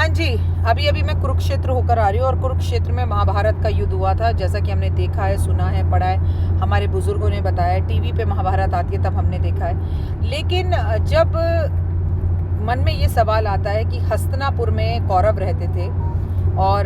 हाँ जी, अभी अभी मैं कुरुक्षेत्र होकर आ रही हूँ और कुरुक्षेत्र में महाभारत का युद्ध हुआ था। जैसा कि हमने देखा है, सुना है, पढ़ा है, हमारे बुजुर्गों ने बताया, टीवी पे महाभारत आती है तब हमने देखा है। लेकिन जब मन में ये सवाल आता है कि हस्तिनापुर में कौरव रहते थे और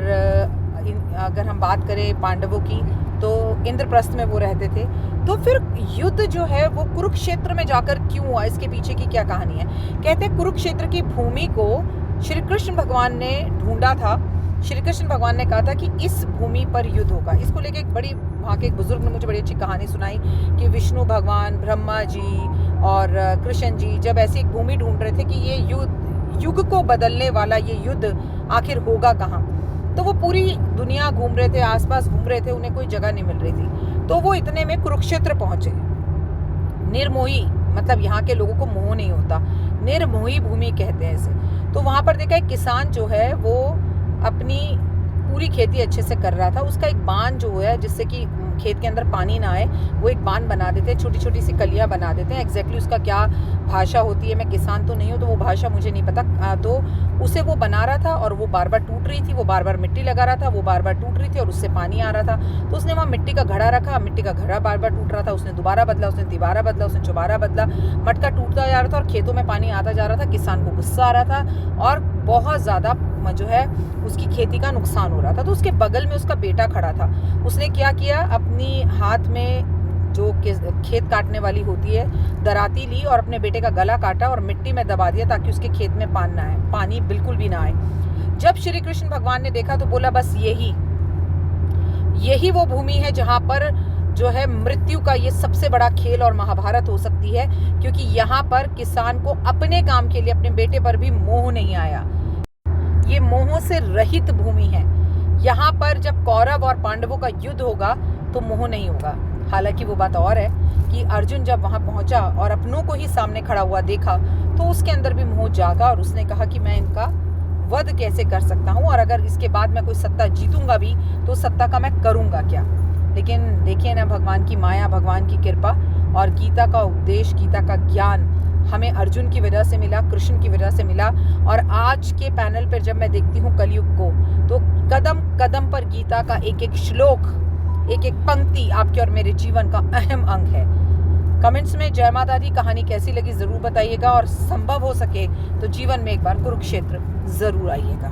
अगर हम बात करें पांडवों की तो इंद्रप्रस्थ में वो रहते थे, तो फिर युद्ध जो है वो कुरुक्षेत्र में जाकर क्यों हुआ, इसके पीछे की क्या कहानी है। कहते हैं कुरुक्षेत्र की भूमि को श्री कृष्ण भगवान ने ढूंढा था। श्री कृष्ण भगवान ने कहा था कि इस भूमि पर युद्ध होगा। इसको लेके एक बड़ी वहाँ के एक बुजुर्ग ने मुझे बड़ी अच्छी कहानी सुनाई कि विष्णु भगवान, ब्रह्मा जी और कृष्ण जी जब ऐसी एक भूमि ढूंढ रहे थे कि ये युग को बदलने वाला ये युद्ध आखिर होगा कहाँ, तो वो पूरी दुनिया घूम रहे थे, आसपास घूम रहे थे, उन्हें कोई जगह नहीं मिल रही थी। तो वो इतने में कुरुक्षेत्र पहुंचे। निर्मोही मतलब यहाँ के लोगों को मोह नहीं होता, निर्मोही भूमि कहते हैं इसे। तो वहां पर देखा एक किसान जो है वो अपनी पूरी खेती अच्छे से कर रहा था। उसका एक बांध जो है जिससे कि खेत के अंदर पानी ना आए, वो एक बांध बना देते हैं, छोटी छोटी सी कलियां बना देते हैं। एग्जैक्टली उसका क्या भाषा होती है, मैं किसान तो नहीं हूँ तो वो भाषा मुझे नहीं पता। तो उसे वो बना रहा था और वो बार बार टूट रही थी, वो बार बार मिट्टी लगा रहा था, वो बार बार टूट रही थी और उससे पानी आ रहा था। तो उसने वहाँ मिट्टी का घड़ा रखा, मिट्टी का घड़ा बार बार टूट रहा था, उसने दोबारा बदला, उसने तिबारा बदला, उसने चौबारा बदला, मटका टूटता जा रहा था और खेतों में पानी आता जा रहा था। किसान को गुस्सा आ रहा था और बहुत ज़्यादा जो है उसकी खेती का नुकसान हो रहा था। तो उसके बगल में उसका बेटा खड़ा था। उसने क्या किया, अपनी हाथ में जो खेत काटने वाली होती है दराती ली और अपने बेटे का गला काटा और मिट्टी में दबा दिया ताकि उसके खेत में पानी बिल्कुल भी ना आए। जब श्री कृष्ण भगवान ने देखा तो बोला बस यही वो भूमि है जहां पर जो है मृत्यु का ये सबसे बड़ा खेल और महाभारत हो सकती है, क्योंकि यहाँ पर किसान को अपने काम के लिए अपने बेटे पर भी मोह नहीं आया। ये मोह से रहित भूमि है। यहाँ पर जब कौरव और पांडवों का युद्ध होगा तो मोह नहीं होगा। हालांकि वो बात और है कि अर्जुन जब वहां पहुंचा और अपनों को ही सामने खड़ा हुआ देखा तो उसके अंदर भी मोह जागा और उसने कहा कि मैं इनका वध कैसे कर सकता हूँ, और अगर इसके बाद मैं कोई सत्ता जीतूंगा भी तो सत्ता का मैं करूंगा क्या। लेकिन देखिए ना, भगवान की माया, भगवान की कृपा और गीता का उपदेश, गीता का ज्ञान हमें अर्जुन की वजह से मिला, कृष्ण की वजह से मिला। और आज के पैनल पर जब मैं देखती हूँ कलयुग को, तो कदम कदम पर गीता का एक एक श्लोक, एक एक पंक्ति आपके और मेरे जीवन का अहम अंग है। कमेंट्स में जय माता दी कहानी कैसी लगी जरूर बताइएगा, और संभव हो सके तो जीवन में एक बार कुरुक्षेत्र जरूर आइएगा।